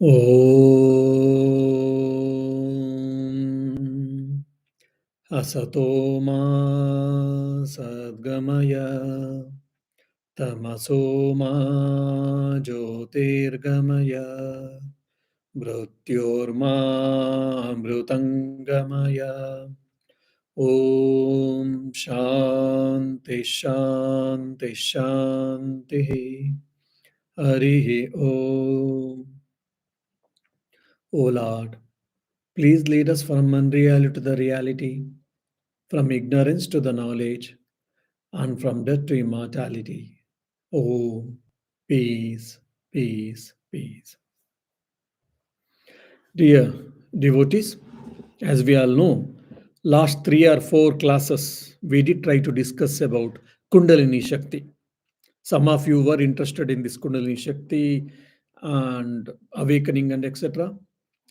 Om Asatoma Sadgamaya Tamasoma Jyotirgamaya Mrityorma Amrutangamaya Om Shanti Shanti Shanti Harihi Om. O Lord, please lead us from unreality to the reality, from ignorance to the knowledge, and from death to immortality. Oh, peace, peace, peace. Dear devotees, as we all know, last 3 or 4 classes we did try to discuss about Kundalini Shakti. Some of you were interested in this Kundalini Shakti and awakening and etc.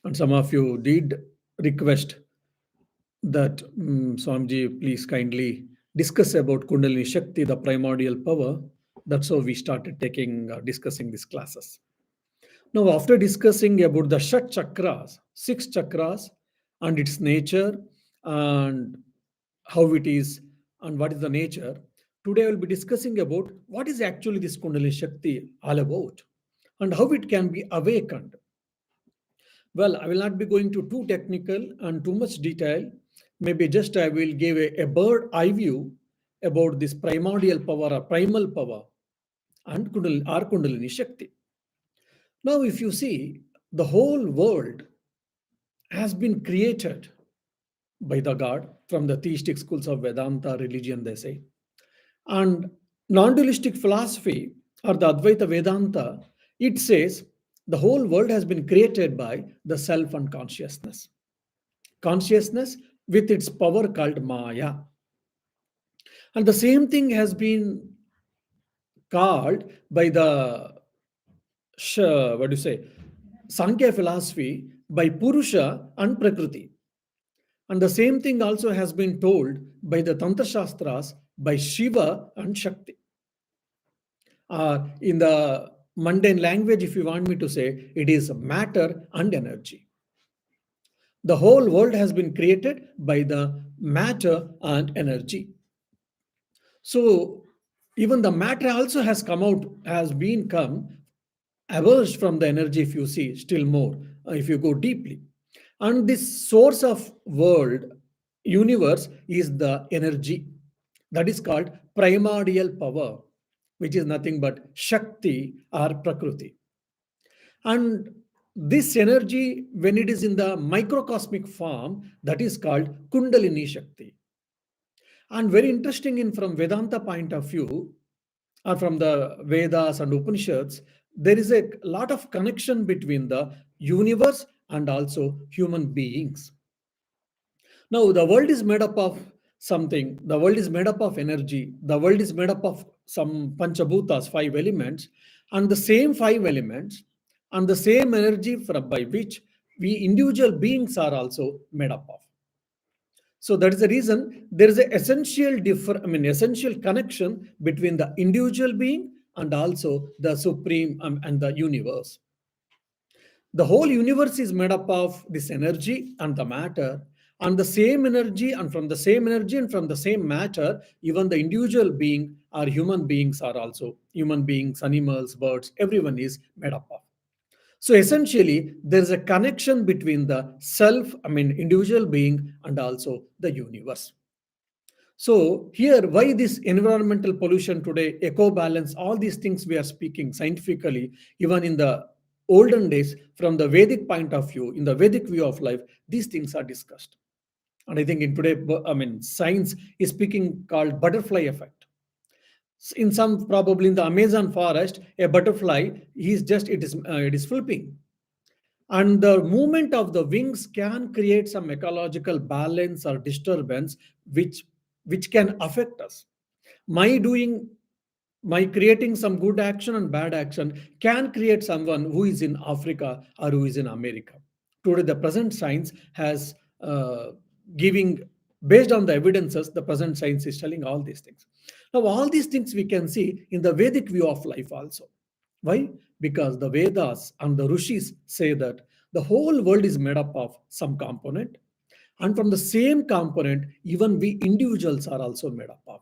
And some of you did request that Swamiji, please kindly discuss about Kundalini Shakti, the primordial power. That's how we started discussing these classes. Now, after discussing about the Shat chakras, 6 chakras, and its nature, and how it is, and what is the nature, today I will be discussing about what is actually this Kundalini Shakti all about, and how it can be awakened. Well, I will not be going to too technical and too much detail. Maybe just I will give a bird eye view about this primordial power or primal power and Kundalini Shakti. Now, if you see, the whole world has been created by the God from the theistic schools of Vedanta religion, they say. And non dualistic philosophy or the Advaita Vedanta, it says the whole world has been created by the self and consciousness. Consciousness with its power called Maya. And the same thing has been called by the what do you say, Sankhya philosophy by Purusha and Prakriti. And the same thing also has been told by the Tantra Shastras by Shiva and Shakti. In the mundane language, if you want me to say, it is matter and energy. The whole world has been created by the matter and energy. So even the matter also has been come emerged from the energy, if you see still more, if you go deeply. And this source of world, universe, is the energy that is called primordial power, which is nothing but Shakti or Prakriti. And this energy, when it is in the microcosmic form, that is called Kundalini Shakti. And very interesting in from Vedanta point of view, or from the Vedas and Upanishads, there is a lot of connection between the universe and also human beings. Now, the world is made up of something. The world is made up of energy. The world is made up of some panchabhutas, 5 elements, and the same 5 elements and the same energy by which we individual beings are also made up of. So that is the reason there is an essential connection between the individual being and also the supreme and the universe. The whole universe is made up of this energy and the matter, and the same energy, and from the same energy and from the same matter, even the individual being or human beings are also human beings, animals, birds, everyone is made up of. So essentially, there is a connection between the individual being and also the universe. So here, why this environmental pollution today, eco balance, all these things we are speaking scientifically, even in the olden days, from the Vedic point of view, in the Vedic view of life, these things are discussed. And I think in today, science is speaking called butterfly effect. In some, probably in the Amazon forest, a butterfly it is flipping, and the movement of the wings can create some ecological balance or disturbance which can affect us. My doing my creating some good action and bad action can create someone who is in Africa or who is in America. Today the present science has giving, based on the evidences, the present science is telling all these things. Now all these things we can see in the Vedic view of life also. Why? because the Vedas and the Rishis say that the whole world is made up of some component, and from the same component, even we individuals are also made up of.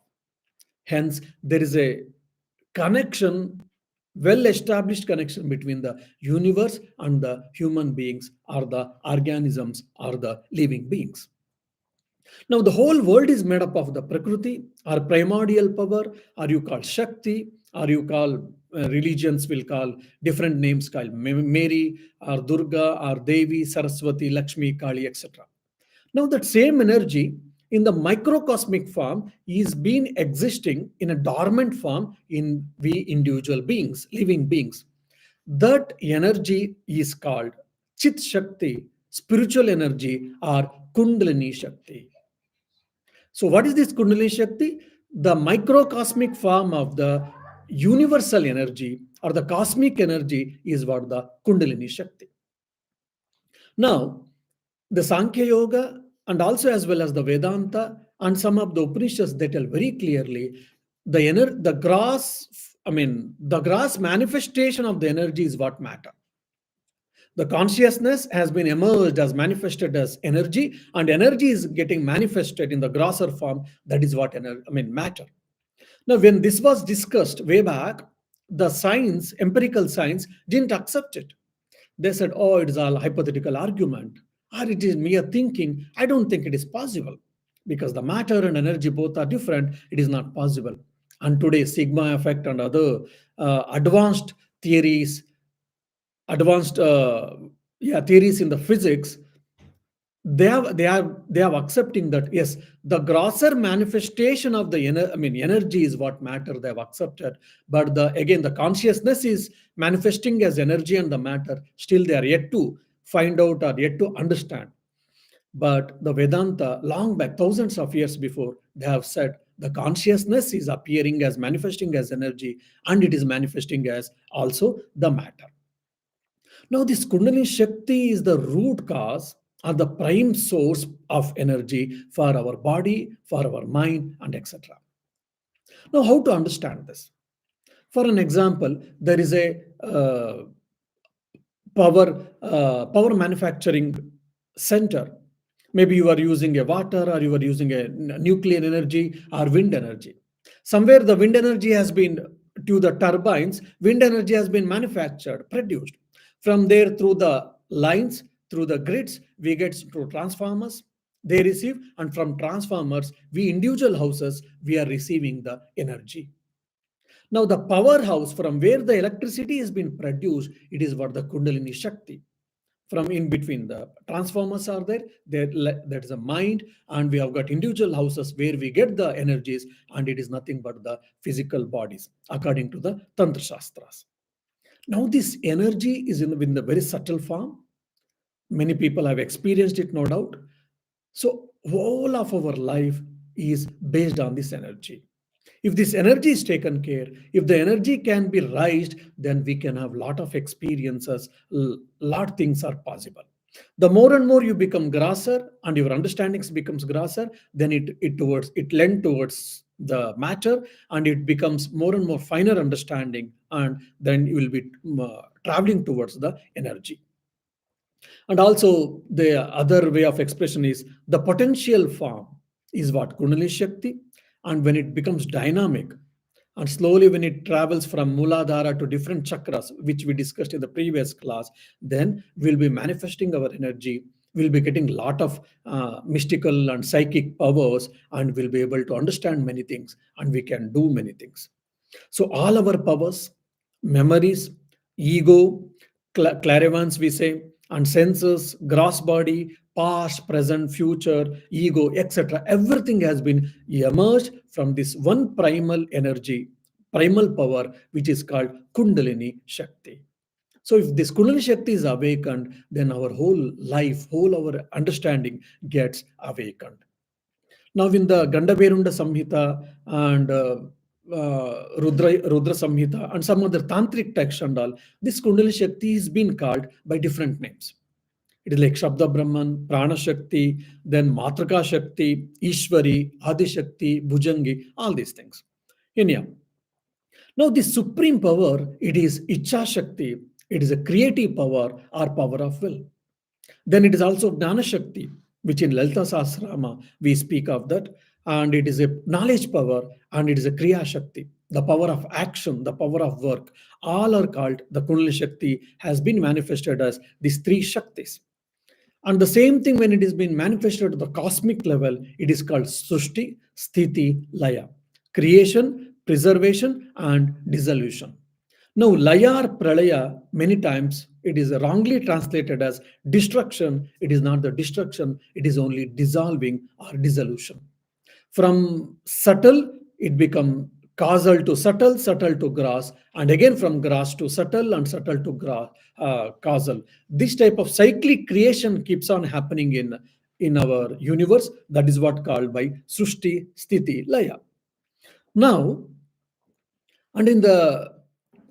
Hence, there is a connection, well established connection between the universe and the human beings or the organisms or the living beings. Now, the whole world is made up of the Prakriti or primordial power, or you call Shakti, or you call religions will call different names called Mary or Durga or Devi, Saraswati, Lakshmi, Kali, etc. Now, that same energy in the microcosmic form is being existing in a dormant form in we individual beings, living beings. That energy is called Chit Shakti, spiritual energy, or Kundalini Shakti. So, what is this Kundalini Shakti? The microcosmic form of the universal energy or the cosmic energy is what the Kundalini Shakti. Now, the Sankhya Yoga and also as well as the Vedanta and some of the Upanishads they tell very clearly the gross, the gross manifestation of the energy is what matter. The consciousness has been emerged as manifested as energy, and energy is getting manifested in the grosser form. That is what matter. Now, when this was discussed way back, the science, empirical science, didn't accept it. They said, oh, it is all hypothetical argument, or it is mere thinking. I don't think it is possible because the matter and energy both are different. It is not possible. And today, sigma effect and other advanced theories, advanced theories in the physics, they have accepting that yes, the grosser manifestation of the energy is what matter they have accepted, but the again the consciousness is manifesting as energy and the matter still they are yet to find out or yet to understand. But the Vedanta long back thousands of years before they have said the consciousness is appearing as manifesting as energy and it is manifesting as also the matter. Now, this Kundalini Shakti is the root cause or the prime source of energy for our body, for our mind, and etc. Now, how to understand this? For an example, there is a power manufacturing center. Maybe you are using a water or you are using a nuclear energy or wind energy. Somewhere the wind energy has been to the turbines, wind energy has been manufactured, produced. From there through the lines, through the grids, we get to transformers, they receive, and from transformers, we individual houses, we are receiving the energy. Now, the powerhouse from where the electricity has been produced, it is what the Kundalini Shakti. From in between the transformers are there is a mind, and we have got individual houses where we get the energies, and it is nothing but the physical bodies, according to the Tantra Shastras. Now, this energy is in the very subtle form. Many people have experienced it, no doubt. So, all of our life is based on this energy. If this energy is taken care, if the energy can be raised, then we can have lot of experiences, lot things are possible. The more and more you become grosser and your understandings becomes grosser, then it lend towards the matter, and it becomes more and more finer understanding, and then you will be traveling towards the energy. And also the other way of expression is the potential form is what Kundalini Shakti, and when it becomes dynamic and slowly when it travels from Muladhara to different chakras, which we discussed in the previous class, then we'll be manifesting our energy. We'll be getting a lot of mystical and psychic powers, and we'll be able to understand many things, and we can do many things. So all our powers, memories, ego, clairvoyance we say, and senses, gross body, past, present, future, ego, etc. Everything has been emerged from this one primal energy, primal power, which is called Kundalini Shakti. So if this Kundalini Shakti is awakened, then our whole life, whole our understanding gets awakened. Now, in the Gandaverunda Samhita and Rudra Samhita and some other tantric texts and all, this Kundalini Shakti has been called by different names. It is like Shabda Brahman, Prana Shakti, then Matraka Shakti, Ishwari, Adi Shakti, Bhujangi, all these things. Anyhow, Now, the supreme power, it is Icha Shakti, it is a creative power or power of will. Then it is also Gnana Shakti, which in Lalita Sahasrama we speak of that, and it is a knowledge power and it is a Kriya Shakti, the power of action, the power of work. All are called the Kundalini Shakti has been manifested as these three Shaktis. And the same thing when it is being manifested at the cosmic level, it is called Sushti, Sthiti, Laya. Creation, preservation, and dissolution. Now, Laya or Pralaya, many times it is wrongly translated as destruction. It is not the destruction, it is only dissolving or dissolution. From subtle, it become causal to subtle, subtle to gross, and again from gross to subtle and subtle to causal. This type of cyclic creation keeps on happening in our universe. That is what called by Srushti, Sthiti, Laya. Now, and in the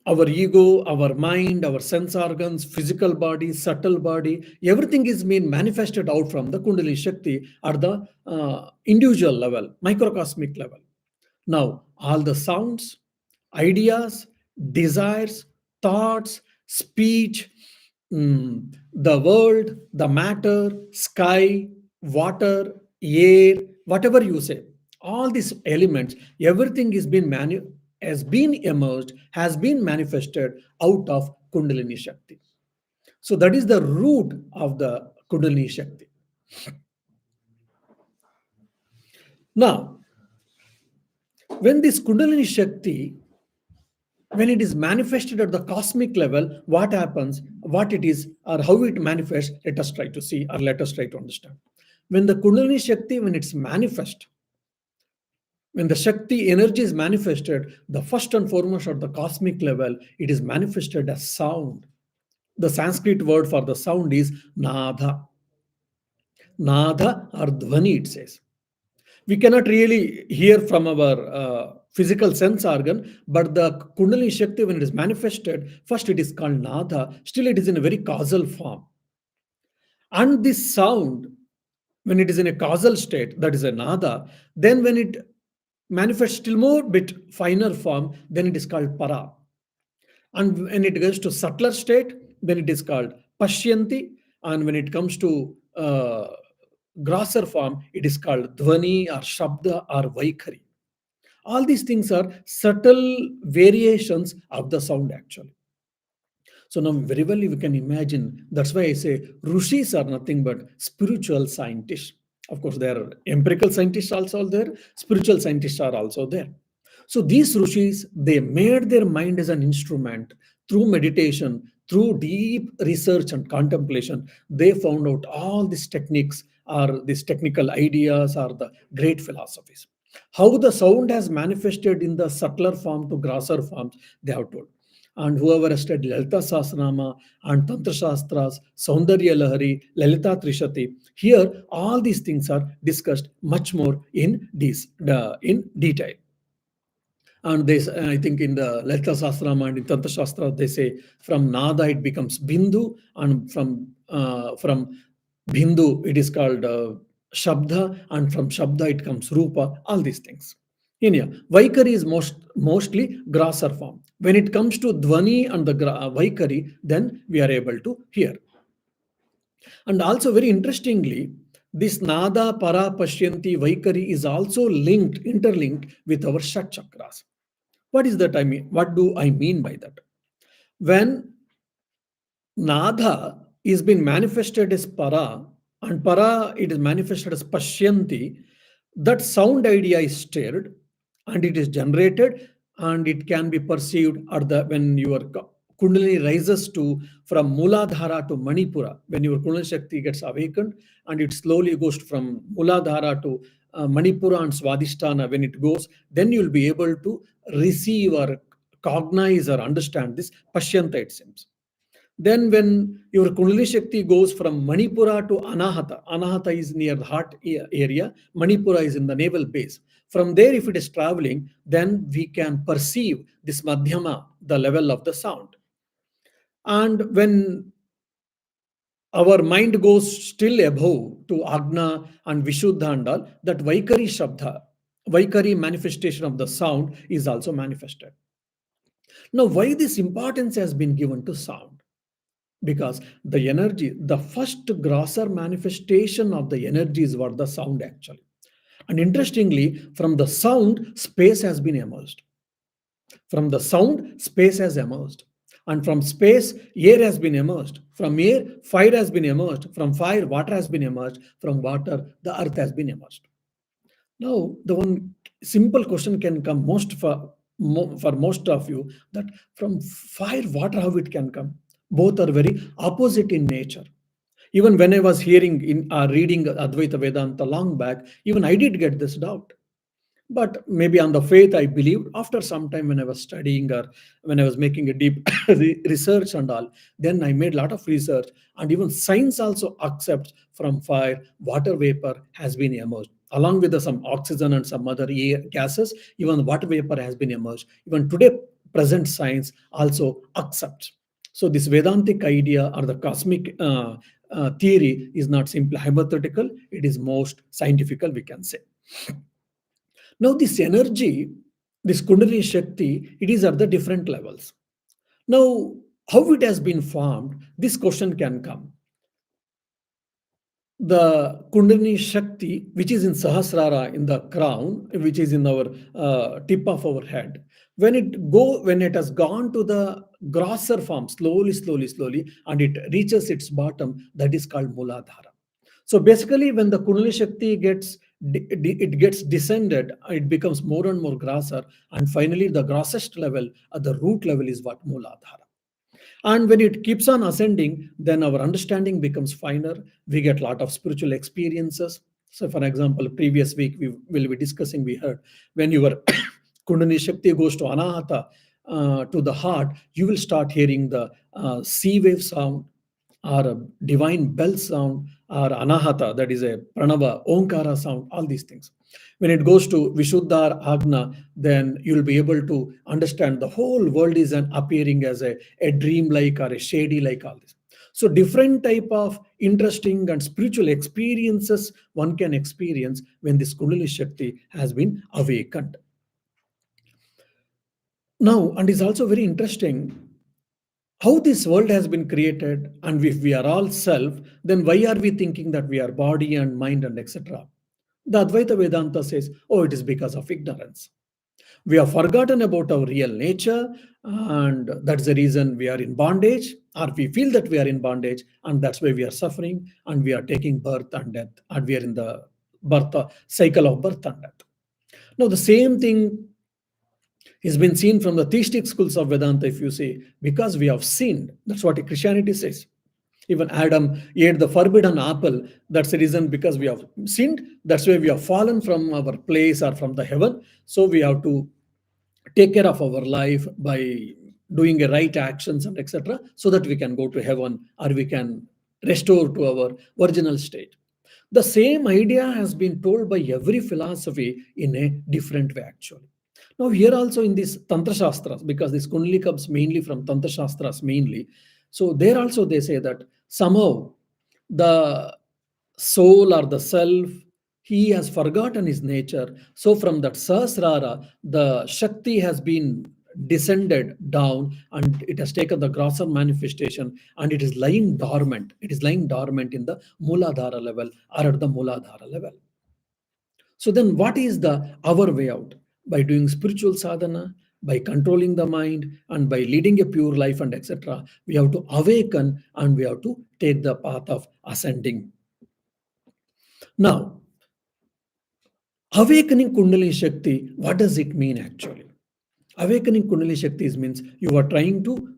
our ego, our mind, our sense organs, physical body, subtle body, everything is being manifested out from the Kundalini Shakti at the individual level, microcosmic level. Now, all the sounds, ideas, desires, thoughts, speech, the world, the matter, sky, water, air, whatever you say, all these elements, everything is been has been emerged, has been manifested out of Kundalini Shakti. So that is the root of the Kundalini Shakti. Now, when this Kundalini Shakti, when it is manifested at the cosmic level, what happens, what it is, or how it manifests, let us try to see, or let us try to understand. When the Kundalini Shakti, when it's manifest, when the Shakti energy is manifested, the first and foremost at the cosmic level, it is manifested as sound. The Sanskrit word for the sound is Nada. Nada or Dhvani, it says. We cannot really hear from our physical sense organ, but the Kundalini Shakti, when it is manifested, first it is called Nada, still it is in a very causal form. And this sound, when it is in a causal state, that is a Nada, then when it manifests still more bit finer form, then it is called Para. And when it goes to subtler state, then it is called Pashyanti. And when it comes to grosser form, it is called Dhvani or Shabda or Vaikhari. All these things are subtle variations of the sound actually. So now very well we can imagine. That's why I say Rishis are nothing but spiritual scientists. Of course, there are empirical scientists also there, spiritual scientists are also there. So these Rishis, they made their mind as an instrument through meditation, through deep research and contemplation. They found out all these techniques or these technical ideas or the great philosophies. How the sound has manifested in the subtler form to grosser forms, they have told. And whoever has studied Lalita Sahasranama and Tantra Shastras, Saundarya Lahari, Lalita Trishati, here all these things are discussed much more in detail. And this, I think in the Lalita Sahasrama and in Tantra Shastra, they say from Nada it becomes Bindu, and from Bindu it is called Shabda, and from Shabda it comes Rupa, all these things. Anyhow, Vaikari is mostly grosser form. When it comes to Dhvani and the Vaikari, then we are able to hear. And also very interestingly, this Nada, Para, Pashyanti, Vaikari is also interlinked with our Shat chakras. What is that I mean? What do I mean by that? When Nada is being manifested as Para, and Para it is manifested as Pashyanti, that sound idea is stirred and it is generated, and it can be perceived at the when your Kundalini rises to from Muladhara to Manipura, when your Kundalini Shakti gets awakened, and it slowly goes from Muladhara to Manipura and Swadhisthana. When it goes, then you will be able to receive or cognize or understand this Pashyanta, it seems. Then when your Kundalini Shakti goes from Manipura to Anahata, Anahata is near the heart area, Manipura is in the navel base. From there, if it is traveling, then we can perceive this Madhyama, the level of the sound. And when our mind goes still above to Agna and Vishuddha and all, that Vaikari Shabda, Vaikari manifestation of the sound is also manifested. Now, why this importance has been given to sound? Because the energy, the first grosser manifestation of the energies were the sound actually. And interestingly, from the sound, space has been emerged. From the sound, space has emerged. And from space, air has been emerged. From air, fire has been emerged. From fire, water has been emerged. From water, the earth has been emerged. Now, the one simple question can come most for most of you, that from fire, water, how it can come? Both are very opposite in nature. Even when I was hearing in reading Advaita Vedanta long back, even I did get this doubt. But maybe on the faith I believed. After some time, when I was studying or when I was making a deep research and all, then I made a lot of research, and even science also accepts from fire water vapor has been emerged along with some oxygen and some other air gases. Even water vapor has been emerged. Even today, present science also accepts. So this Vedantic idea or the cosmic theory is not simply hypothetical, it is most scientific, we can say. Now, this energy, this Kundalini Shakti, it is at the different levels. Now, how it has been formed, this question can come. The Kundalini Shakti, which is in Sahasrara, in the crown, which is in our tip of our head, when it has gone to the grosser form, slowly, and it reaches its bottom, that is called Muladhara. So basically, when the Kundalini Shakti it gets descended, it becomes more and more grosser, and finally the grossest level at the root level is what Muladhara. And when it keeps on ascending, then our understanding becomes finer. We get a lot of spiritual experiences. So, for example, previous week we will be discussing, we heard when your Kundalini Shakti goes to Anahata, to the heart, you will start hearing the sea wave sound, or a divine bell sound, or Anahata, that is a Pranava, Onkara sound, all these things. When it goes to Vishuddha or Agna, then you'll be able to understand the whole world is an appearing as a dream like or a shady like, all this. So different type of interesting and spiritual experiences one can experience when this Kundalini Shakti has been awakened. Now, and it's also very interesting how this world has been created, and if we are all self, then why are we thinking that we are body and mind and etc.? The Advaita Vedanta says, oh, it is because of ignorance. We have forgotten about our real nature, and that's the reason we are in bondage, or we feel that we are in bondage, and that's why we are suffering, and we are taking birth and death, and we are in the birth cycle of birth and death. Now, the same thing has been seen from the theistic schools of Vedanta, if you say, because we have sinned. That's what Christianity says. Even Adam ate the forbidden apple. That's the reason, because we have sinned. That's why we have fallen from our place or from the heaven. So we have to take care of our life by doing the right actions and etc., so that we can go to heaven or we can restore to our original state. The same idea has been told by every philosophy in a different way, actually. Now, here also in these Tantra Shastras, because this Kundalini comes mainly from Tantra Shastras mainly, so there also they say that somehow the soul or the self, he has forgotten his nature. So from that Sahasrara, the Shakti has been descended down, and it has taken the grosser manifestation, and it is lying dormant. It is lying dormant in the Muladhara level or at the Muladhara level. So then what is the our way out? By doing spiritual sadhana, by controlling the mind, and by leading a pure life and etc. We have to awaken, and we have to take the path of ascending. Now, awakening Kundalini Shakti, what does it mean actually? Awakening Kundalini Shakti means you are trying to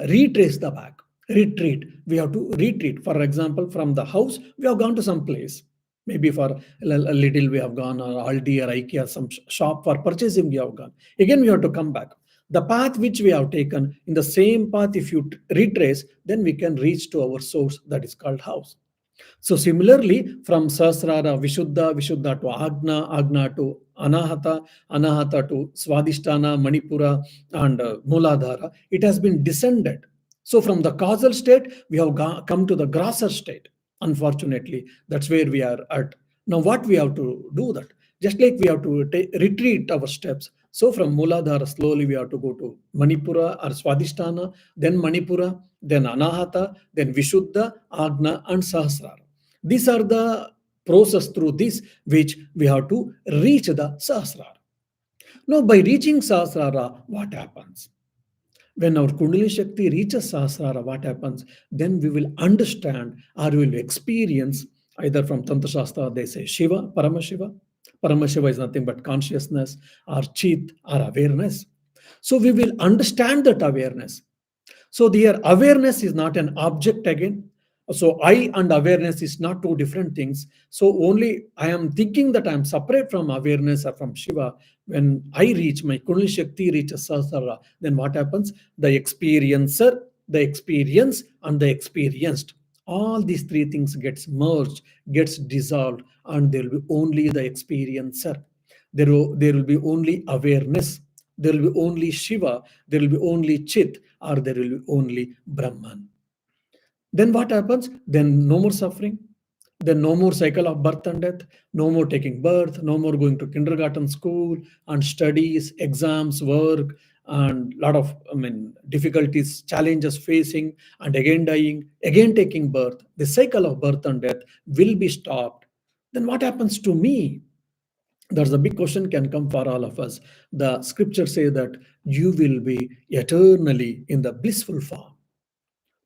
retrace the back, retreat. We have to retreat. For example, from the house, we have gone to some place. Maybe for a little we have gone, or Aldi or IKEA, some shop for purchasing we have gone. Again, we have to come back. The path which we have taken, in the same path, if you retrace, then we can reach to our source, that is called house. So similarly, from Sahasrara, Vishuddha to Agna to Anahata to Swadhisthana, Manipura, and Muladhara, it has been descended. So from the causal state, we have come to the grosser state. Unfortunately, that's where we are at. Now, what we have to do that? Just like we have to retreat our steps, So from Muladhara, slowly we have to go to Manipura or Swadhisthana, then Manipura, then Anahata, then Vishuddha, Agna, and Sahasrara. These are the process through this which we have to reach the Sahasrara. Now, by reaching Sahasrara, what happens? When our Kundalini Shakti reaches Sahasrara, what happens? Then we will understand or we will experience, either from Tantra Shastra, they say Shiva, Paramashiva. Paramashiva is nothing but consciousness or Chit or awareness. So we will understand that awareness. So their awareness is not an object again. So I and awareness is not two different things. So only I am thinking that I am separate from awareness or from Shiva. When I reach my Kundalini Shakti reaches Sahasrara, then what happens? The experiencer, the experience, and the experienced. All these three things gets merged, gets dissolved, and there will be only the experiencer. There will be only awareness. There will be only Shiva. There will be only Chit, or there will be only Brahman. Then what happens? Then no more suffering. Then no more cycle of birth and death. No more taking birth. No more going to kindergarten, school, and studies, exams, work, and lot of difficulties, challenges facing, and again dying, again taking birth. The cycle of birth and death will be stopped. Then what happens to me? There's a big question can come for all of us. The scriptures say that you will be eternally in the blissful form.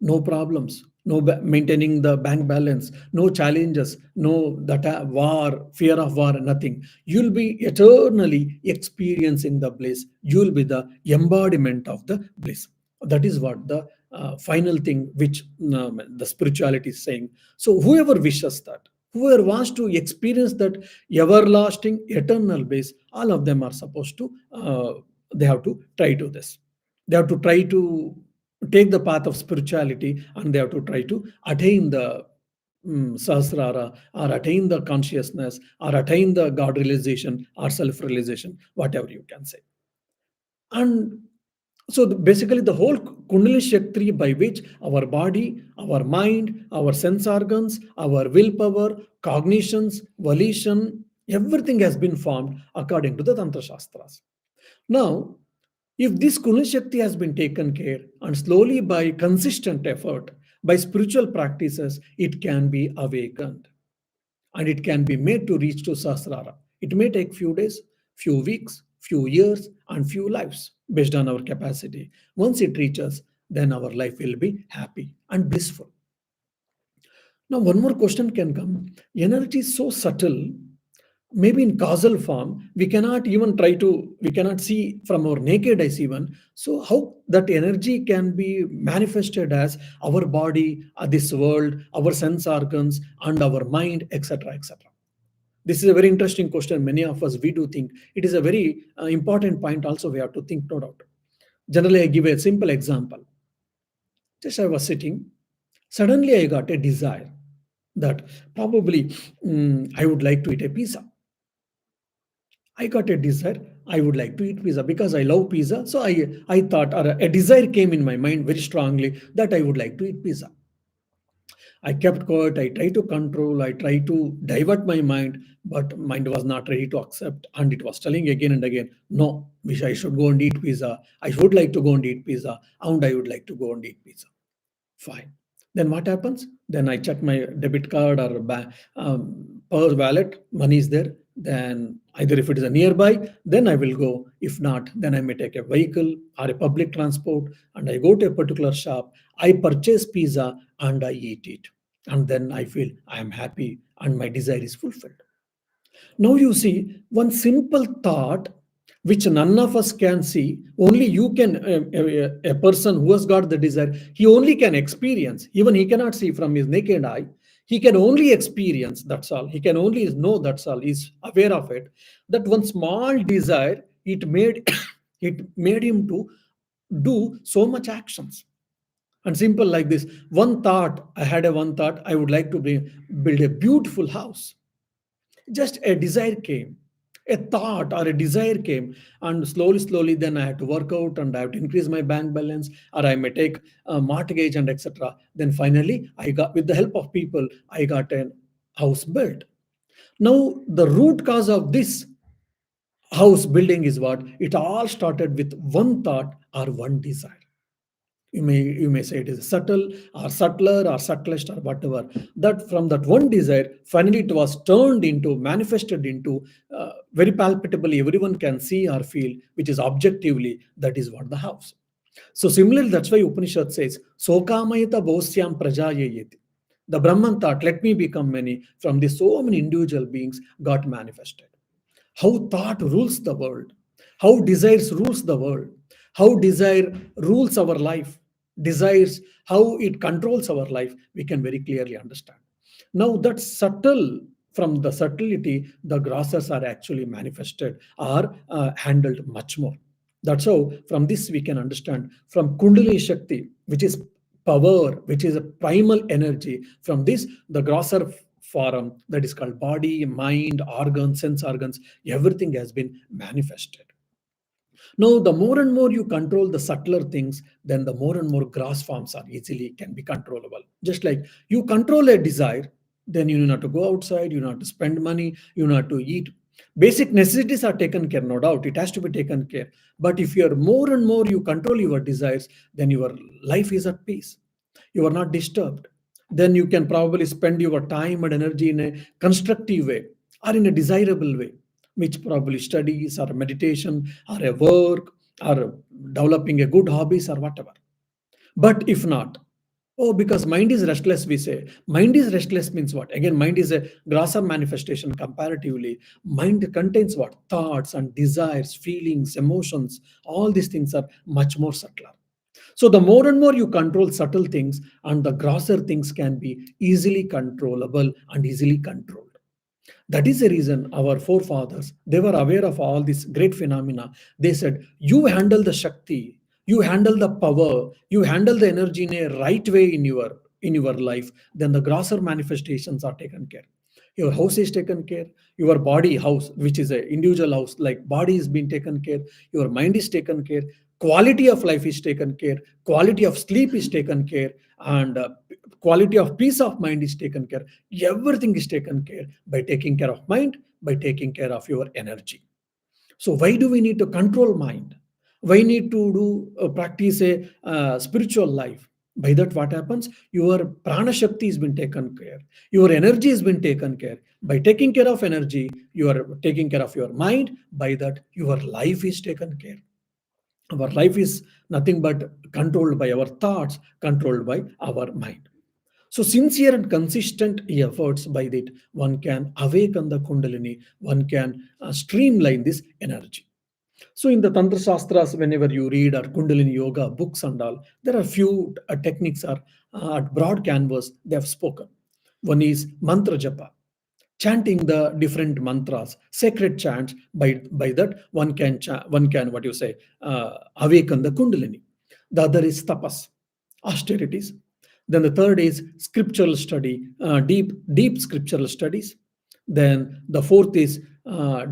No problems, no maintaining the bank balance, no challenges, no that war, fear of war, nothing. You'll be eternally experiencing the bliss. You'll be the embodiment of the bliss. That is what the final thing which the spirituality is saying. So whoever wishes that, whoever wants to experience that everlasting eternal bliss, all of them are supposed to they have to try to this. They have to try to take the path of spirituality, and they have to try to attain the sahasrara, or attain the consciousness, or attain the God realization or self realization, whatever you can say. And so basically the whole Kundalini Shakti, by which our body, our mind, our sense organs, our willpower, cognitions, volition, everything has been formed according to the Tantra Shastras. Now, if this Kundalini Shakti has been taken care, and slowly by consistent effort, by spiritual practices, it can be awakened and it can be made to reach to Sahasrara. It may take few days, few weeks, few years, and few lives based on our capacity. Once it reaches, then our life will be happy and blissful. Now, one more question can come. Energy is so subtle, maybe in causal form, we cannot even we cannot see from our naked eyes even. So how that energy can be manifested as our body, this world, our sense organs, and our mind, etc., etc. This is a very interesting question. Many of us, we do think it is a very important point also we have to think, no doubt. Generally, I give a simple example. Just I was sitting, suddenly I got a desire that probably I would like to eat a pizza. I got a desire. I would like to eat pizza because I love pizza. So I thought, or a desire came in my mind very strongly that I would like to eat pizza. I kept quiet. I tried to control. I tried to divert my mind, but mind was not ready to accept. And it was telling again and again, no, wish I should go and eat pizza. I would like to go and eat pizza. And I would like to go and eat pizza. Fine. Then what happens? Then I check my debit card or purse wallet, money is there. Then either if it is a nearby, then I will go. If not, then I may take a vehicle or a public transport and I go to a particular shop. I purchase pizza and I eat it. And then I feel I am happy and my desire is fulfilled. Now you see one simple thought which none of us can see. Only you can, a person who has got the desire, he only can experience. Even he cannot see from his naked eye. He can only experience, that's all. He can only know, that's all. He's aware of it. That one small desire, it made it made him to do so much actions. And simple like this. One thought, I had a one thought, I would like to build a beautiful house. Just a desire came, a thought or a desire came, and slowly then I had to work out and I have to increase my bank balance, or I may take a mortgage and etc. Then finally I got, with the help of people, I got a house built. Now the root cause of this House building is what? It all started with one thought or one desire. You may say it is subtle or subtler or subtlest or whatever. That from that one desire, finally it was turned into, manifested into, very palpably everyone can see or feel, which is objectively, that is what the house. So similarly, that's why Upanishad says, Sokamayata Bosyam Prajayayati. The Brahman thought, let me become many. From this, so many individual beings got manifested. How thought rules the world, how desires rules the world, how desire rules our life, desires, how it controls our life, we can very clearly understand. Now that subtle, from the subtlety, the grosses are actually manifested or handled much more. That's how from this we can understand, from Kundalini Shakti, which is power, which is a primal energy, from this the grosser form, that is called body, mind, organs, sense organs, everything has been manifested. Now, the more and more you control the subtler things, then the more and more gross forms are easily can be controllable. Just like you control a desire, then you need not to go outside, you need not to spend money, you need not to eat. Basic necessities are taken care, no doubt. It has to be taken care. But if you're more and more you control your desires, then your life is at peace. You are not disturbed. Then you can probably spend your time and energy in a constructive way or in a desirable way, which probably studies or meditation or a work or developing a good hobbies or whatever. But if not, oh, because mind is restless, we say. Mind is restless means what? Again, mind is a grosser manifestation comparatively. Mind contains what? Thoughts and desires, feelings, emotions. All these things are much more subtler. So the more and more you control subtle things, and the grosser things can be easily controllable and easily controlled. That is the reason our forefathers, they were aware of all these great phenomena. They said, you handle the Shakti, you handle the power, you handle the energy in a right way in your life, then the grosser manifestations are taken care. Your house is taken care, your body house, which is an individual house, like body is being taken care, your mind is taken care, quality of life is taken care, quality of sleep is taken care, and quality of peace of mind is taken care. Everything is taken care by taking care of mind, by taking care of your energy. So why do we need to control mind? Why need to do practice a spiritual life? By that, what happens? Your prana shakti has been taken care. Your energy has been taken care. By taking care of energy, you are taking care of your mind. By that, your life is taken care. Our life is nothing but controlled by our thoughts, controlled by our mind. So, sincere and consistent efforts by that, one can awaken the Kundalini, one can streamline this energy. So, in the Tantra Shastras, whenever you read or Kundalini Yoga books and all, there are few techniques are at broad canvas they have spoken. One is mantra japa, chanting the different mantras, sacred chants. By that, one can what you say, awaken the Kundalini. The other is tapas, austerities. Then the third is scriptural study, deep scriptural studies. Then the fourth is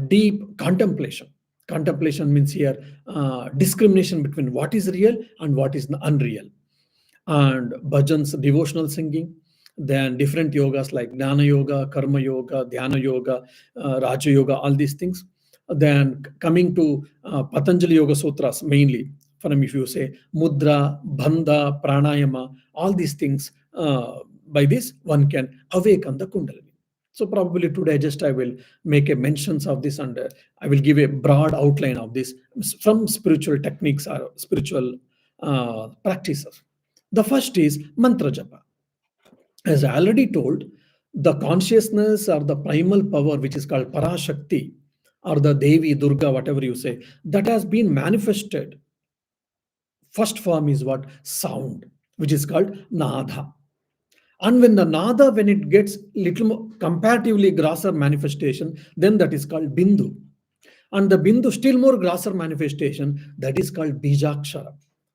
deep contemplation. Contemplation means here discrimination between what is real and what is unreal. And bhajans, devotional singing. Then different yogas like Jnana Yoga, Karma Yoga, Dhyana Yoga, Raja Yoga, all these things. Then coming to Patanjali Yoga Sutras mainly, from if you say Mudra, Bandha, Pranayama, all these things, by this one can awaken the Kundalini. So probably today just I will make a mentions of this, and I will give a broad outline of this from spiritual techniques or spiritual practices. The first is mantra japa. As I already told, the consciousness or the primal power, which is called Parashakti or the Devi, Durga, whatever you say, that has been manifested. First form is what? Sound, which is called Nada. And when the Nada, when it gets little more comparatively grosser manifestation, then that is called Bindu. And the Bindu, still more grosser manifestation, that is called Bijakshara.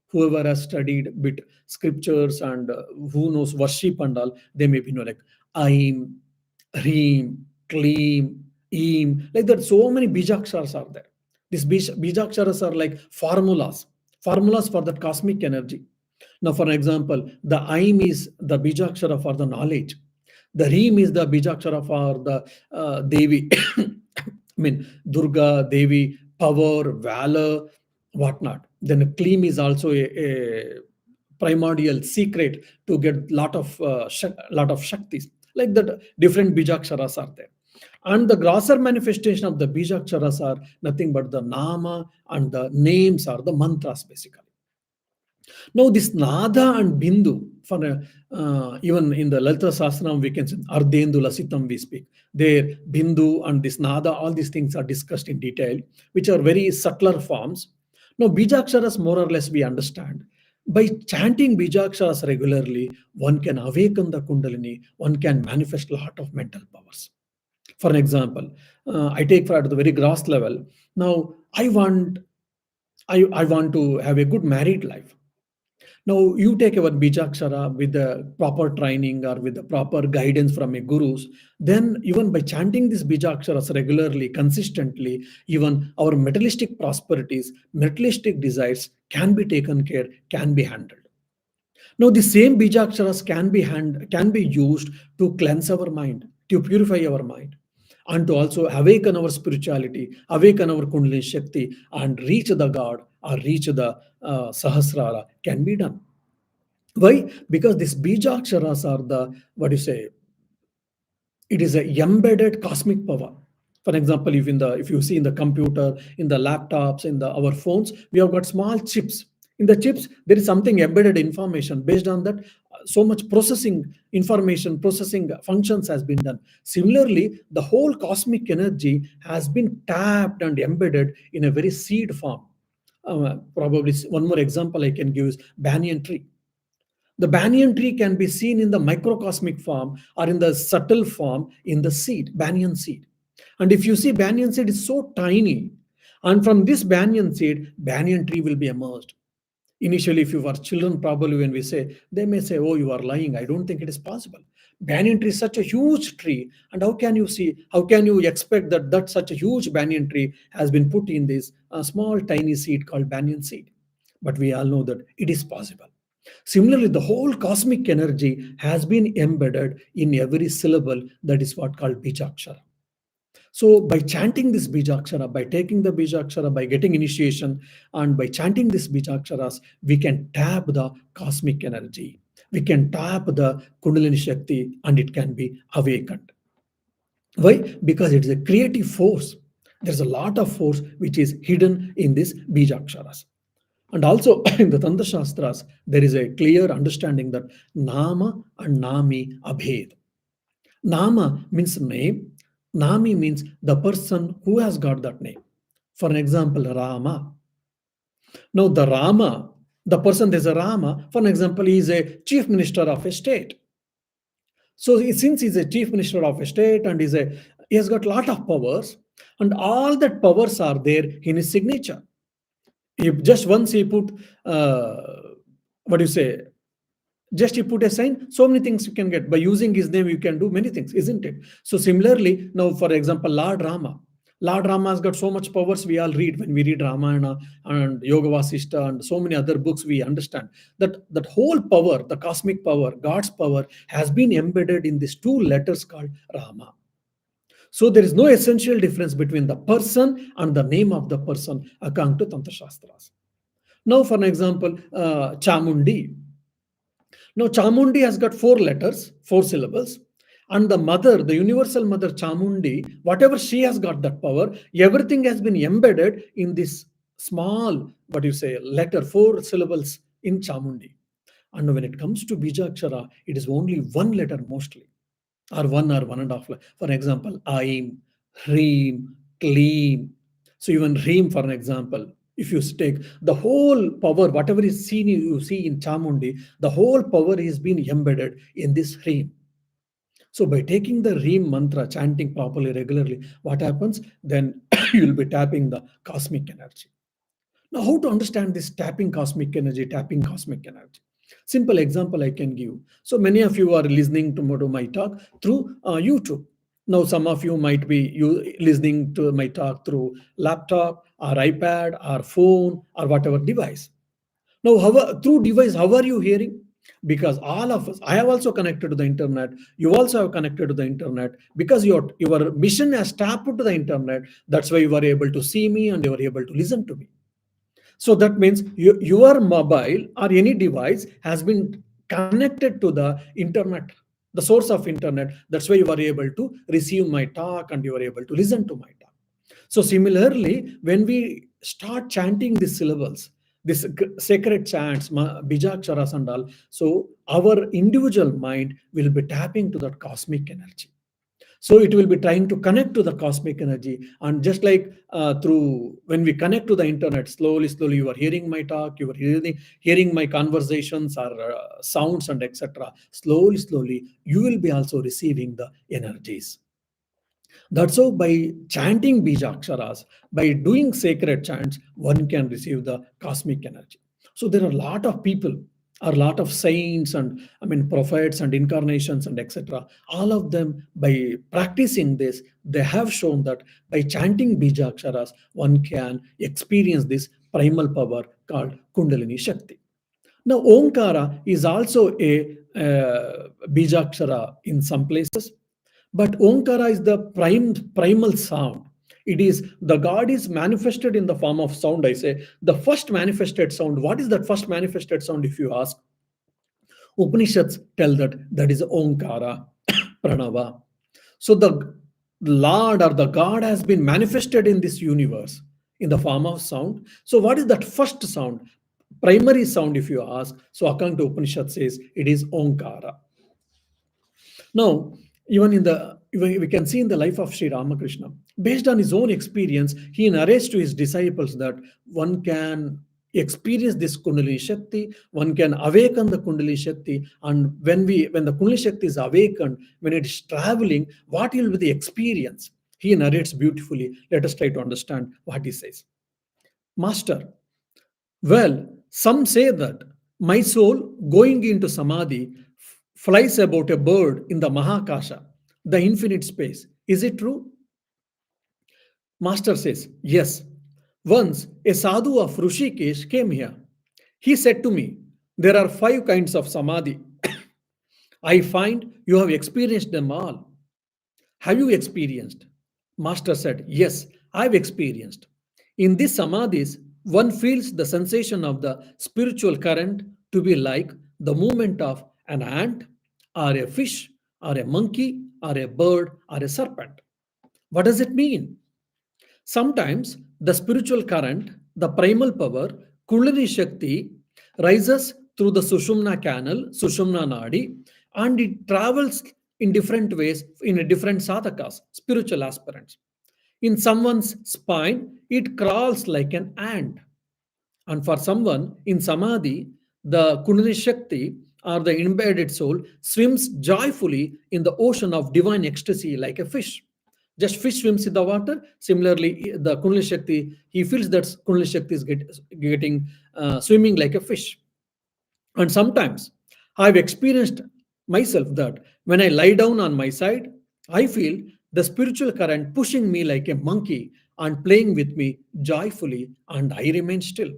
Whoever has studied bit scriptures and who knows worship and all, they may be know like Aim, Reem, Kleem, Eem, like that. So many Bijaksharas are there. These Bijaksharas are like formulas for that cosmic energy. Now, for example, the Aim is the Bijakshara for the knowledge. The Reem is the Bijakshara for the Devi. I mean, Durga, Devi, power, valor, whatnot. Then Kleem is also a primordial secret to get lot of shaktis. Like that, different bijaksharas are there. And the grosser manifestation of the bijaksharas are nothing but the nama, and the names are the mantras basically. Now, this Nada and Bindu, even in the Lalita Sahasranam, we can say Ardhendu Lasitam, we speak. There, Bindu and this Nada, all these things are discussed in detail, which are very subtler forms. Now, Bijaksharas, more or less, we understand. By chanting Bijaksharas regularly, one can awaken the Kundalini, one can manifest a lot of mental powers. For an example, I take for at the very gross level. Now, I want to have a good married life. Now, you take our Bijakshara with the proper training or with the proper guidance from a gurus, then even by chanting these Bijaksharas regularly, consistently, even our materialistic prosperities, materialistic desires can be taken care, can be handled. Now, the same Bijaksharas can be used to cleanse our mind, to purify our mind, and to also awaken our spirituality, awaken our Kundalini Shakti, and reach the God or reach the Sahasrara can be done. Why? Because these Bijaksharas are the, what do you say, it is a embedded cosmic power. For example, if you see in the computer, in the laptops, in the our phones, we have got small chips. In the chips, there is something embedded information. Based on that, so much processing information, processing functions has been done. Similarly, the whole cosmic energy has been tapped and embedded in a very seed form. Probably one more example I can give is banyan tree. The banyan tree can be seen in the microcosmic form or in the subtle form in the seed, banyan seed. And if you see banyan seed is so tiny, and from this banyan seed, banyan tree will be emerged. Initially, if you were children, probably when we say, they may say, "Oh, you are lying. I don't think it is possible." Banyan tree is such a huge tree, and how can you expect that such a huge banyan tree has been put in this small tiny seed called banyan seed? But we all know that it is possible. Similarly, the whole cosmic energy has been embedded in every syllable. That is what called Bijakshara. So, by chanting this Bijakshara, by taking the Bijakshara, by getting initiation, and by chanting this Bijaksharas, we can tap the cosmic energy. We can tap the Kundalini Shakti, and it can be awakened. Why? Because it is a creative force. There's a lot of force which is hidden in these Bijaksharas. And also in the Tantra Shastras, there is a clear understanding that Nama and Nami Abhed. Nama means name, Nami means the person who has got that name. For an example, Rama. Now, the person, there's a Rama, for an example, he is a chief minister of a state. So, since he's a chief minister of a state and he has got a lot of powers, and all that powers are there in his signature. If just once he put, what do you say, just you put a sign, so many things you can get. By using his name, you can do many things, isn't it? So similarly, now for example, Lord Rama has got so much powers. We all read when we read Ramayana and Yoga Vasishta and so many other books, we understand that whole power, the cosmic power, God's power, has been embedded in these two letters called Rama. So there is no essential difference between the person and the name of the person according to Tantra Shastras. Now, for an example, Chamundi. Now, Chamundi has got four letters, four syllables. And the mother, the universal mother Chamundi, whatever she has got that power, everything has been embedded in this small, what do you say, letter, four syllables in Chamundi. And when it comes to Bijakshara, it is only one letter mostly, or one and a half. For example, Aim, Reem, Kleem. So even Reem, for an example, if you take the whole power, whatever is seen you see in Chamundi, the whole power is being embedded in this Reem. So by taking the Reem mantra, chanting properly, regularly, what happens? Then you will be tapping the cosmic energy. Now, how to understand this tapping cosmic energy, tapping cosmic energy? Simple example I can give. So many of you are listening to my talk through YouTube. Now, some of you might be listening to my talk through laptop or iPad or phone or whatever device. Now, through device, how are you hearing? Because all of us, I have also connected to the internet, you also have connected to the internet, because your mission has tapped to the internet. That's why you are able to see me and you are able to listen to me. So that means your mobile or any device has been connected to the internet, the source of internet. That's why you are able to receive my talk and you are able to listen to my talk. So similarly, when we start chanting these syllables, these sacred chants, bijaksharas and all, so our individual mind will be tapping to that cosmic energy. So it will be trying to connect to the cosmic energy. And just like through when we connect to the internet, slowly you are hearing my talk, you are hearing my conversations or sounds and etc. Slowly you will be also receiving the energies. That's how by chanting Bijaksharas, by doing sacred chants, one can receive the cosmic energy. So there are a lot of people, a lot of saints and prophets and incarnations and etc. All of them, by practicing this, they have shown that by chanting Bijaksharas, one can experience this primal power called Kundalini Shakti. Now, Omkara is also a Bijakshara in some places, but Omkara is the primal sound. It is the God is manifested in the form of sound. I say the first manifested sound. What is that first manifested sound? If you ask, Upanishads tell that that is Omkara, Pranava. So the Lord or the God has been manifested in this universe in the form of sound. So what is that first sound? Primary sound, if you ask. So according to Upanishad says it is Omkara. Now, even in the we can see in the life of Sri Ramakrishna, based on his own experience, he narrates to his disciples that one can experience this Kundalini Shakti, one can awaken the Kundalini Shakti, and when the Kundalini Shakti is awakened, when it is traveling, what will be the experience? He narrates beautifully. Let us try to understand what he says. Master, well, some say that my soul going into samadhi flies about a bird in the Mahakasha, the infinite space. Is it true? Master says, yes. Once a sadhu of Rishikesh came here. He said to me, there are 5 kinds of samadhi. I find you have experienced them all. Have you experienced? Master said, yes, I've experienced. In these samadhis, one feels the sensation of the spiritual current to be like the movement of an ant, or a fish, or a monkey, or a bird, or a serpent. What does it mean? Sometimes the spiritual current, the primal power, Kundalini Shakti, rises through the Sushumna canal, Sushumna Nadi, and it travels in different ways in different sadhakas, spiritual aspirants. In someone's spine, it crawls like an ant. And for someone in Samadhi, the Kundalini Shakti or the embedded soul swims joyfully in the ocean of divine ecstasy like a fish. Just fish swims in the water. Similarly, the Kundalini Shakti, he feels that Kundalini Shakti is getting swimming like a fish. And sometimes I've experienced myself that when I lie down on my side, I feel the spiritual current pushing me like a monkey and playing with me joyfully, and I remain still.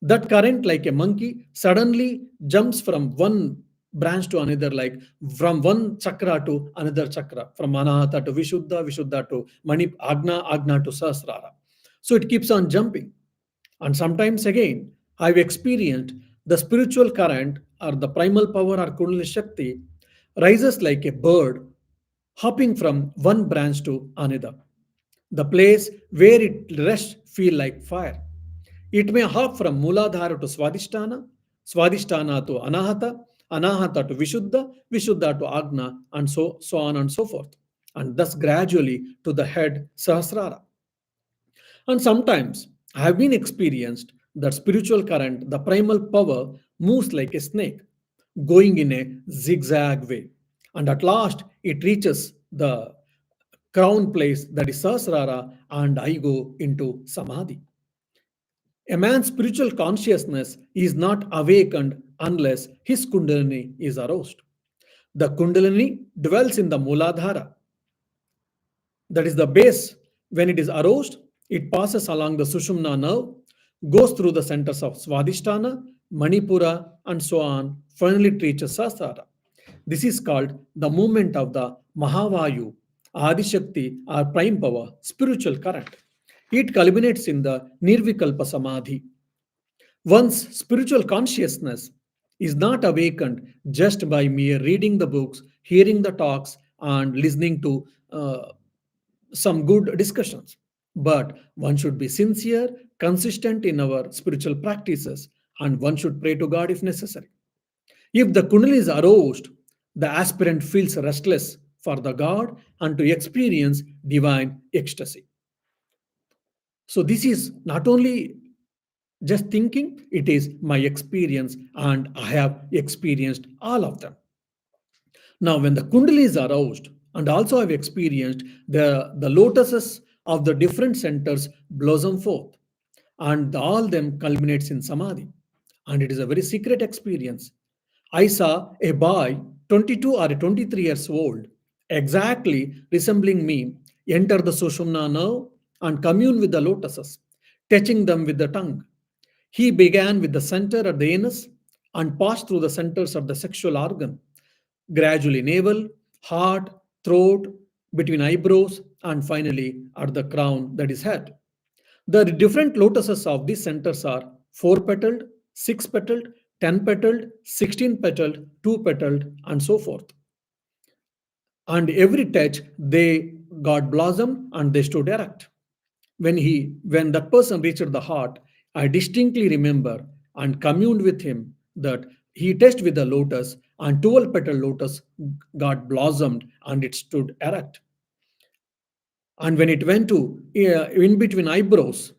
That current, like a monkey, suddenly jumps from one branch to another, like from one chakra to another chakra, from Anahata to Vishuddha, Vishuddha to Mani, Agna to Sahasrara. So it keeps on jumping. And sometimes again, I've experienced the spiritual current or the primal power or Kundalini Shakti rises like a bird hopping from one branch to another. The place where it rests feel like fire. It may hop from Muladhara to Swadhisthana, Swadhisthana to Anahata, Anahata to Vishuddha, Vishuddha to Agna, and so on and so forth. And thus gradually to the head Sahasrara. And sometimes I have been experienced that spiritual current, the primal power, moves like a snake, going in a zigzag way. And at last it reaches the crown place, that is Sahasrara, and I go into Samadhi. A man's spiritual consciousness is not awakened unless his Kundalini is aroused. The Kundalini dwells in the Muladhara, that is the base. When it is aroused, it passes along the Sushumna nerve, goes through the centers of Swadhisthana, Manipura, and so on, finally reaches Sahasrara. This is called the movement of the Mahavayu, Adishakti, or prime power, spiritual current. It culminates in the Nirvikalpa Samadhi. One's spiritual consciousness is not awakened just by mere reading the books, hearing the talks, and listening to some good discussions. But one should be sincere, consistent in our spiritual practices, and one should pray to God if necessary. If the Kundalini is aroused, the aspirant feels restless for the God and to experience divine ecstasy. So, this is not only just thinking, it is my experience, and I have experienced all of them. Now, when the Kundalini is aroused, and also I've experienced the lotuses of the different centers blossom forth, and all them culminates in Samadhi. And it is a very secret experience. I saw a boy, 22 or 23 years old, exactly resembling me, enter the Sushumna nerve and commune with the lotuses, touching them with the tongue. He began with the center at the anus and passed through the centers of the sexual organ, gradually navel, heart, throat, between eyebrows, and finally at the crown, that is head. The different lotuses of these centers are four petaled, six petaled, 10 petaled, 16 petaled, two petaled, and so forth. And every touch, they got blossomed and they stood erect. When that person reached the heart, I distinctly remember and communed with him that he touched with the lotus, and 12 petal lotus got blossomed and it stood erect. And when it went to in between eyebrows,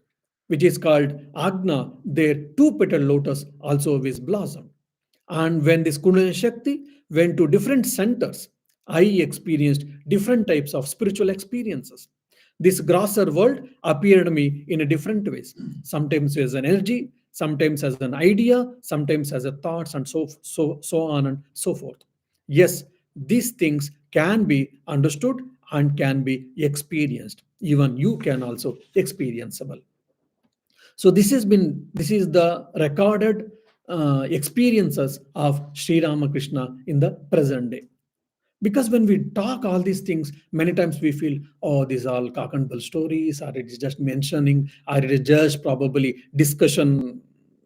which is called Agna, their two petal lotus also is blossomed. And when this Kundalini Shakti went to different centers, I experienced different types of spiritual experiences. This grosser world appeared to me in a different ways. Sometimes as an energy, sometimes as an idea, sometimes as a thoughts, and so on and so forth. Yes, these things can be understood and can be experienced. Even you can also experienceable. So this is the recorded experiences of Sri Ramakrishna in the present day. Because when we talk all these things, many times we feel, oh, these are all cock and bull stories, or it is just mentioning, or it is just probably discussion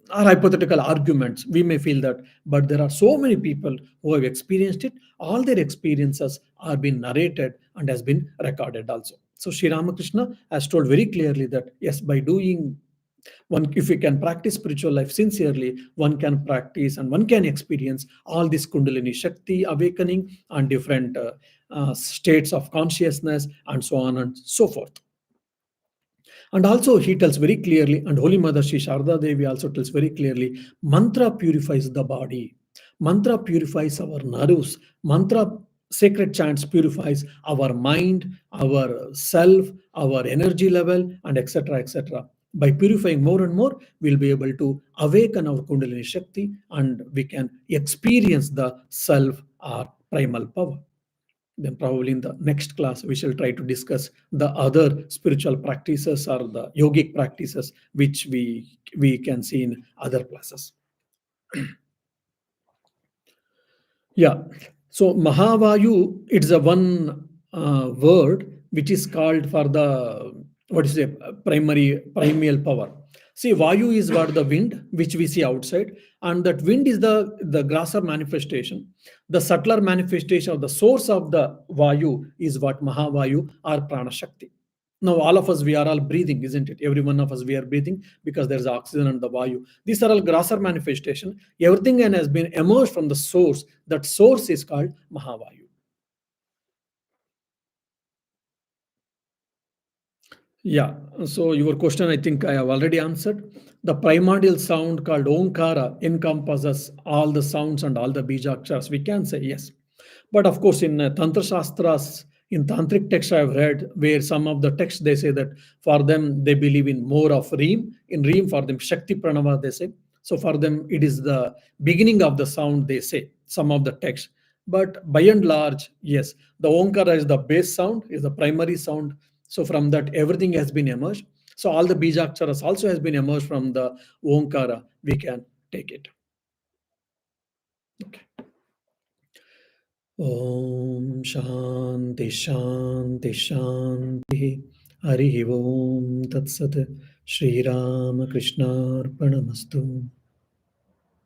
or hypothetical arguments. We may feel that, but there are so many people who have experienced it. All their experiences are being narrated and has been recorded also. So Sri Ramakrishna has told very clearly that yes, by doing one, if we can practice spiritual life sincerely, one can practice and one can experience all this Kundalini Shakti awakening and different states of consciousness and so on and so forth. And also he tells very clearly, and Holy Mother Sri Sharda Devi also tells very clearly, mantra purifies the body. Mantra purifies our nerves. Mantra sacred chants purifies our mind, our self, our energy level, and etc. etc. By purifying more and more, we'll be able to awaken our Kundalini Shakti and we can experience the self or primal power. Then probably in the next class we shall try to discuss the other spiritual practices or the yogic practices which we can see in other classes. Yeah. So Mahavayu, it's a one word which is called for the what is it primary primal power. See, Vayu is what the wind which we see outside, and that wind is the grosser manifestation. The subtler manifestation of the source of the Vayu is what Mahavayu or Prana Shakti. Now, all of us, we are all breathing, isn't it? Every one of us, we are breathing because there's oxygen and the Vayu. These are all grosser manifestation. Everything has been emerged from the source. That source is called Mahavayu. Yeah, so your question, I think I have already answered. The primordial sound called Omkara encompasses all the sounds and all the Bijakshas. We can say yes. But of course, in Tantra Shastras, in Tantric texts I have read, where some of the texts they say that for them they believe in more of Reem. In Reem, for them, Shakti Pranava, they say. So for them, it is the beginning of the sound, they say, some of the texts. But by and large, yes, the Omkara is the base sound, is the primary sound. So from that, everything has been emerged. So all the Bijaksharas also has been emerged from the Omkara. We can take it. Okay. Om Shanti Shanti Shanti. Harihi Om Tat Sat. Shri Rama Krishna Arpanamastu.